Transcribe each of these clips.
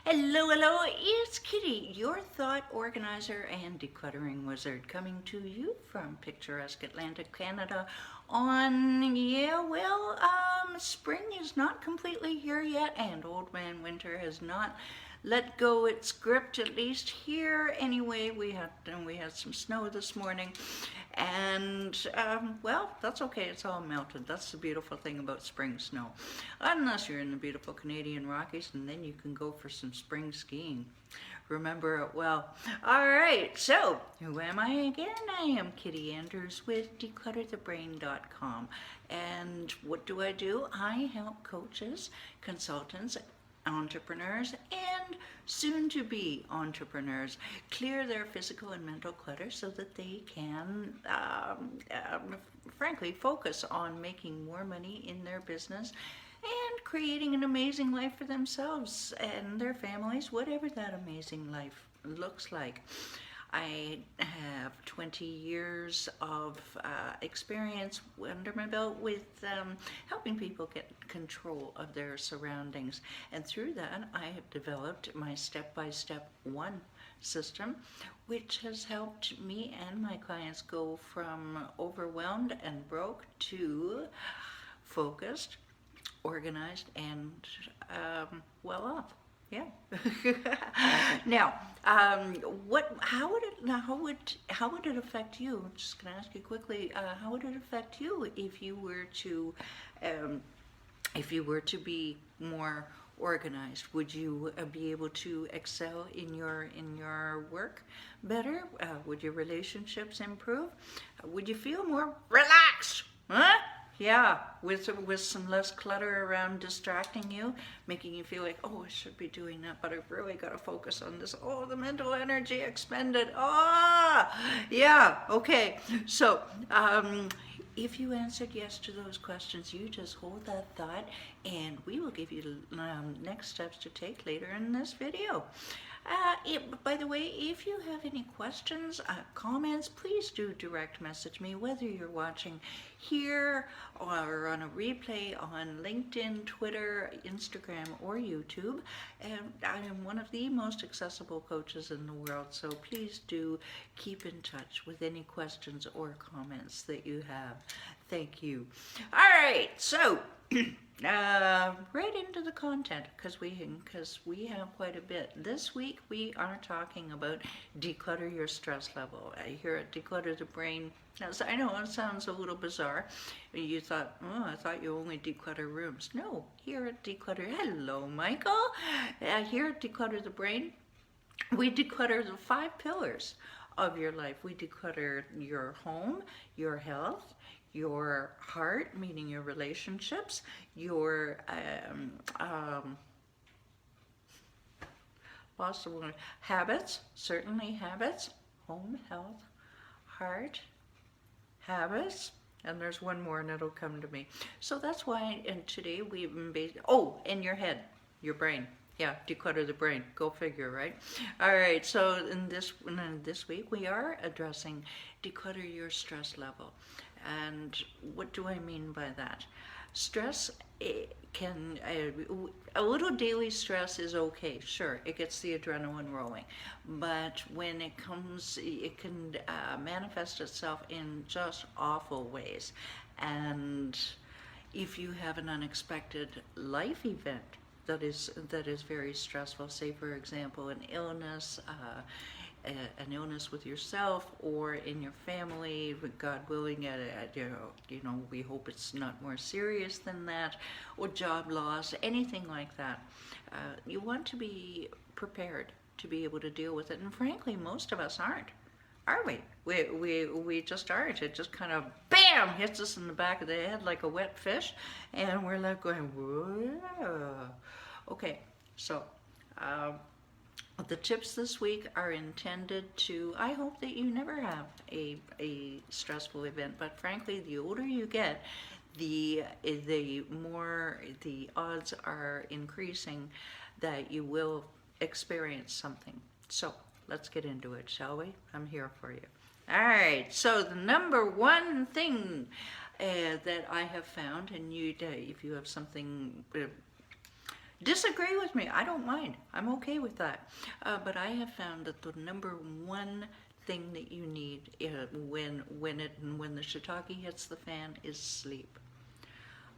Hello, hello, it's Kitti, your thought organizer and decluttering wizard, coming to you from picturesque Atlantic Canada spring is not completely here yet, and Old Man Winter has not let go its grip, at least here. Anyway, we had some snow this morning, and that's okay. It's all melted. That's the beautiful thing about spring snow, unless you're in the beautiful Canadian Rockies, and then you can go for some spring skiing. Remember it well. All right, so who am I again? I am Kitti Andrews with declutterthebrain.com. And what do? I help coaches, consultants, entrepreneurs, and soon-to-be entrepreneurs clear their physical and mental clutter so that they can, frankly, focus on making more money in their business and creating an amazing life for themselves and their families, whatever that amazing life looks like. I have 20 years of experience under my belt with helping people get control of their surroundings. And through that, I have developed my step-by-step one system, which has helped me and my clients go from overwhelmed and broke to focused, organized, and well off. Yeah. Now, how would it affect you? I'm just going to ask you quickly. How would it affect you if you were to be more organized? Would you be able to excel in your work better? Would your relationships improve? Would you feel more relaxed? Huh? Yeah, with some less clutter around distracting you, making you feel like, oh, I should be doing that, but I've really got to focus on this. Oh, the mental energy expended. Yeah, okay. So, if you answered yes to those questions, you just hold that thought, and we will give you the next steps to take later in this video. By the way, if you have any questions, comments, please do direct message me, whether you're watching here or on a replay on LinkedIn, Twitter, Instagram, or YouTube. And I am one of the most accessible coaches in the world, so please do keep in touch with any questions or comments that you have. Thank you. All right, so right into the content, because we have quite a bit. This week we are talking about declutter your stress level. Here at Declutter the Brain. Now, I know it sounds a little bizarre. You thought, oh, I thought you only declutter rooms. No, here at hello, Michael. Here at Declutter the Brain, we declutter the 5 pillars of your life. We declutter your home, your health, your heart, meaning your relationships, your possible habits, certainly habits, home, health, heart, habits, and there's one more and it'll come to me. So that's why, and today we've been and your head, your brain. Yeah, declutter the brain. Go figure, right? All right, so in this week we are addressing declutter your stress level. And what do I mean by that? Stress can, a little daily stress is okay, sure, it gets the adrenaline rolling. But when it comes, it can manifest itself in just awful ways. And if you have an unexpected life event that is very stressful, say for example an illness, an illness with yourself or in your family, God willing, we hope it's not more serious than that, or job loss, anything like that. You want to be prepared to be able to deal with it, and frankly, most of us aren't. Are we? We just aren't. It just kind of, bam, hits us in the back of the head like a wet fish, and we're like going, whoa. Okay, so the tips this week are intended to, I hope that you never have a stressful event, but frankly, the older you get, the more the odds are increasing that you will experience something. So let's get into it, shall we? I'm here for you. All right, so the number one thing that I have found, and if you have something Disagree with me. I don't mind. I'm okay with that. But I have found that the number one thing that you need when the shiitake hits the fan is sleep.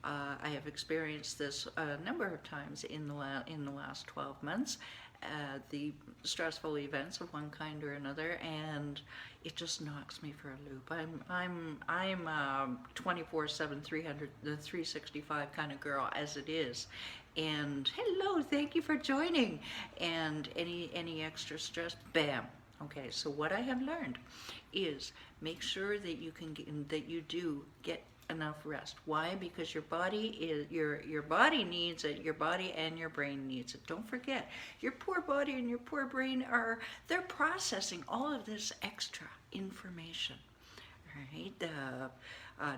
I have experienced this a number of times in the last 12 months, the stressful events of one kind or another, and it just knocks me for a loop. I'm a 24/7, 365 kind of girl as it is. And hello, thank you for joining. And any extra stress, bam. Okay, so what I have learned is make sure that you do get enough rest. Why? Because your body needs it. Your body and your brain needs it. Don't forget, your poor body and your poor brain they're processing all of this extra information. Right?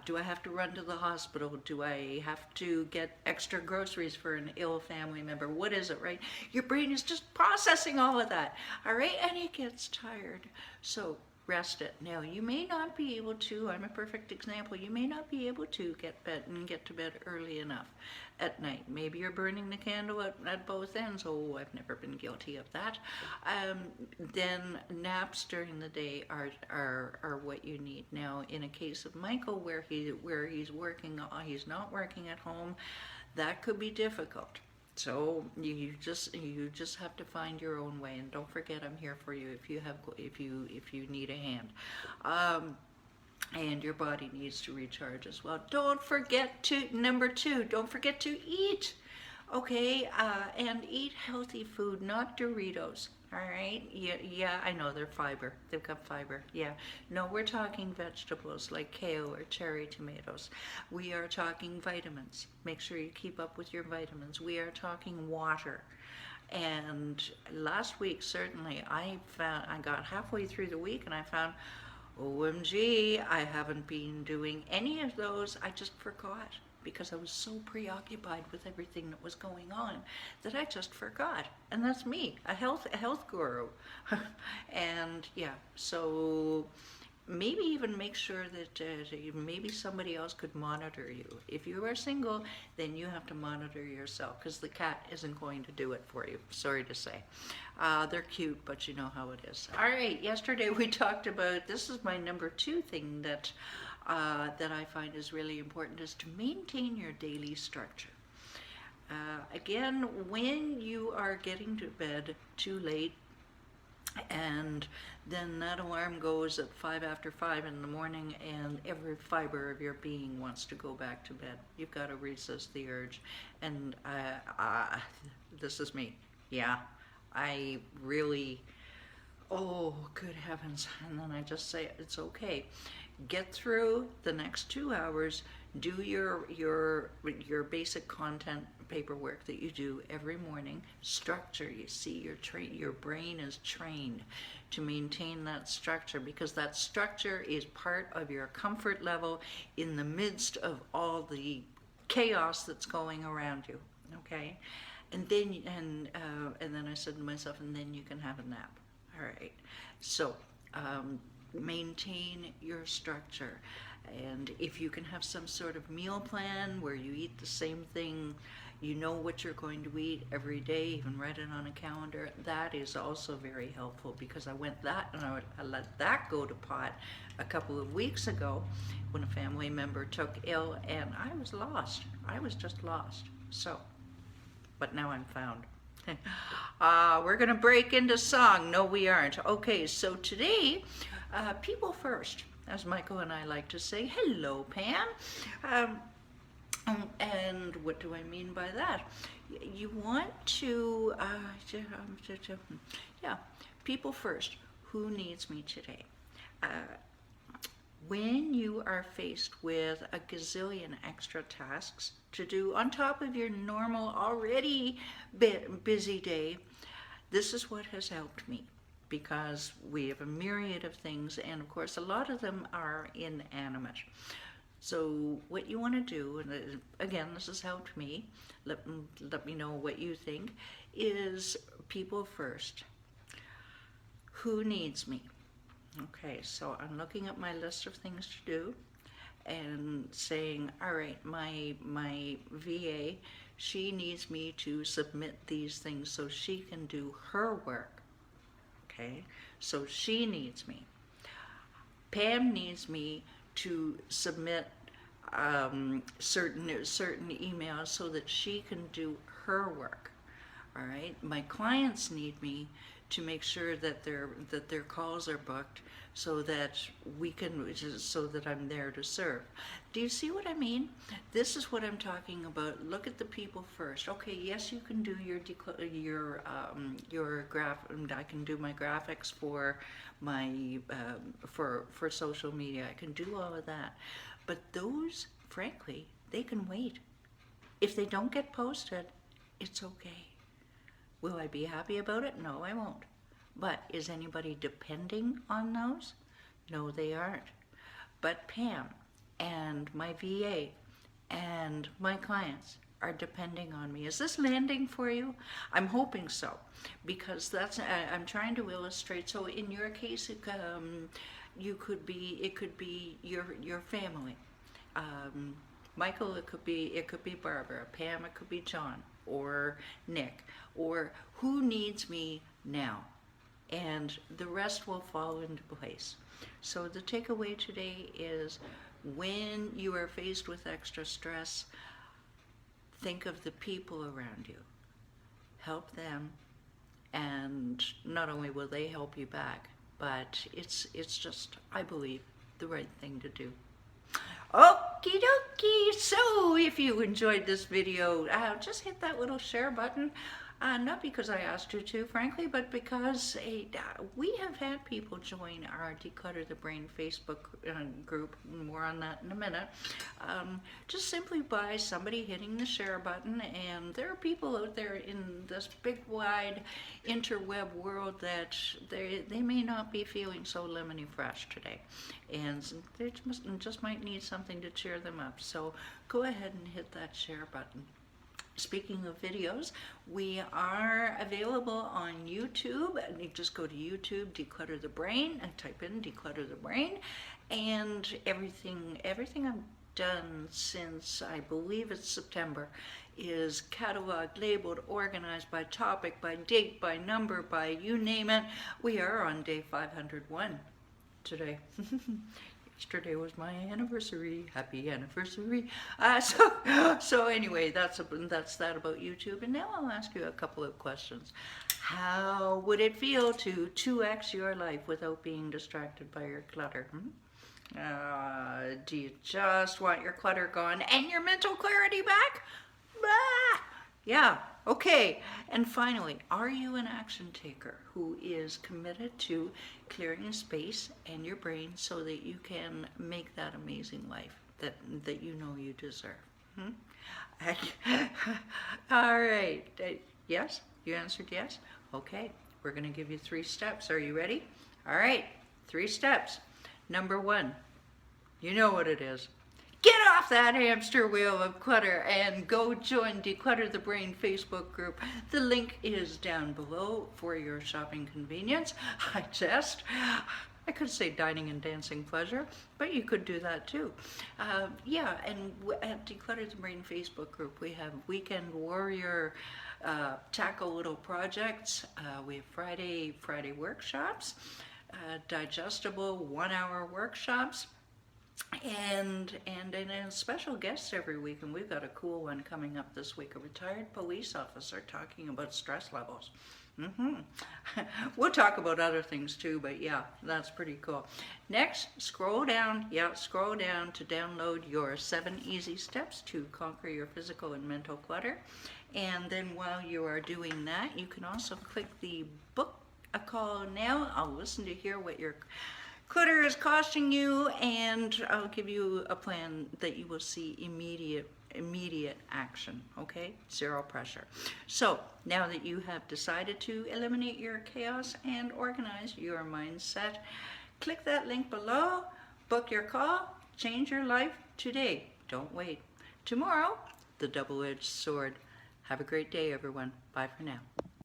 Do I have to run to the hospital? Do I have to get extra groceries for an ill family member? What is it, right? Your brain is just processing all of that, all right? And it gets tired. So rest it. Now, you may not be able to, I'm a perfect example, you may not be able to get to bed early enough at night. Maybe you're burning the candle at both ends. Oh, I've never been guilty of that. Then naps during the day are what you need. Now, in a case of Michael where he's working, he's not working at home, that could be difficult. So you just have to find your own way, and don't forget I'm here for you if you need a hand. And your body needs to recharge as well. Don't forget to number 2. Don't forget to eat. Okay, and eat healthy food, not Doritos. All right, yeah, I know they're fiber. They've got fiber. Yeah, no, we're talking vegetables like kale or cherry tomatoes. We are talking vitamins. Make sure you keep up with your vitamins. We are talking water. And last week, certainly, I got halfway through the week and I found, OMG, I haven't been doing any of those. I just forgot, because I was so preoccupied with everything that was going on that I just forgot. And that's me, a health guru. And yeah, so maybe even make sure that maybe somebody else could monitor you. If you are single, then you have to monitor yourself, because the cat isn't going to do it for you, sorry to say. They're cute, but you know how it is. All right, yesterday we talked about, this is my number 2 thing that I find is really important, is to maintain your daily structure. Again, when you are getting to bed too late, and then that alarm goes at 5 after 5 in the morning, and every fiber of your being wants to go back to bed, you've got to resist the urge. And this is me. Yeah, I really, oh, good heavens. And then I just say, it's okay. Get through the next 2 hours, do your basic content paperwork that you do every morning, structure. You see, your brain is trained to maintain that structure, because that structure is part of your comfort level in the midst of all the chaos that's going around you. Okay, and then I said to myself, and then you can have a nap. All right, so maintain your structure. And if you can have some sort of meal plan where you eat the same thing, you know what you're going to eat every day, even write it on a calendar, that is also very helpful, because I let that go to pot a couple of weeks ago when a family member took ill, and I was lost. I was just lost. So, but now I'm found. We're going to break into song. No, we aren't. Okay, so today, people first, as Michael and I like to say. Hello, Pam. And what do I mean by that? You want to, yeah, people first. Who needs me today? When you are faced with a gazillion extra tasks to do on top of your normal, already busy day, this is what has helped me, because we have a myriad of things, and of course a lot of them are inanimate. So what you want to do, and again, this has helped me, let me know what you think, is people first. Who needs me? Okay, so I'm looking at my list of things to do and saying, all right, my VA, She needs me to submit these things so she can do her work. Okay? So she needs me. Pam needs me to submit certain emails so that she can do her work. All right. My clients need me to make sure that their calls are booked so that so that I'm there to serve. Do you see what I mean? This is what I'm talking about. Look at the people first. Okay, yes, you can do your graph. I can do my graphics for my for social media. I can do all of that, but those, frankly, they can wait. If they don't get posted, it's okay. Will I be happy about it? No, I won't. But is anybody depending on those? No, they aren't. But Pam and my VA and my clients are depending on me. Is this landing for you? I'm hoping so, because I'm trying to illustrate. So in your case, it could be your family. Michael, it could be Barbara. Pam, it could be John or Nick, or who needs me now, and the rest will fall into place. So the takeaway today is, when you are faced with extra stress, think of the people around you. Help them, and not only will they help you back, but it's just, I believe, the right thing to do. Okie dokie. So if you enjoyed this video, just hit that little share button. Not because I asked you to, frankly, but because we have had people join our Declutter the Brain Facebook group. More on that in a minute. Just simply by somebody hitting the share button. And there are people out there in this big, wide interweb world that they may not be feeling so lemony fresh today. And they just might need something to cheer them up. So go ahead and hit that share button. Speaking of videos, we are available on YouTube. You just go to YouTube, Declutter the Brain, and type in Declutter the Brain. And everything I've done since, I believe it's September, is cataloged, labeled, organized by topic, by date, by number, by you name it. We are on day 501 today. Yesterday was my anniversary. Happy anniversary. So anyway, that's that about YouTube. And now I'll ask you a couple of questions. How would it feel to 2x your life without being distracted by your clutter? Do you just want your clutter gone and your mental clarity back? Yeah, okay. And finally, are you an action taker who is committed to clearing a space and your brain so that you can make that amazing life that you know you deserve? All right. Yes? You answered yes? Okay. We're going to give you 3 steps. Are you ready? All right. 3 steps. Number 1, you know what it is. Get off that hamster wheel of clutter and go join Declutter the Brain Facebook group. The link is down below for your shopping convenience. I could say dining and dancing pleasure, but you could do that too. Yeah, and at Declutter the Brain Facebook group, we have Weekend Warrior tackle little projects. We have Friday workshops, digestible 1-hour workshops. And special guests every week, and we've got a cool one coming up this week, a retired police officer talking about stress levels. We'll talk about other things too, but yeah, that's pretty cool. Next, scroll down to download your 7 easy steps to conquer your physical and mental clutter. And then while you are doing that, you can also click the book a call now. I'll listen to hear what your clutter is costing you, and I'll give you a plan that you will see immediate action, okay? 0 pressure. So now that you have decided to eliminate your chaos and organize your mindset, click that link below, book your call, change your life today. Don't wait. Tomorrow, the double-edged sword. Have a great day, everyone. Bye for now.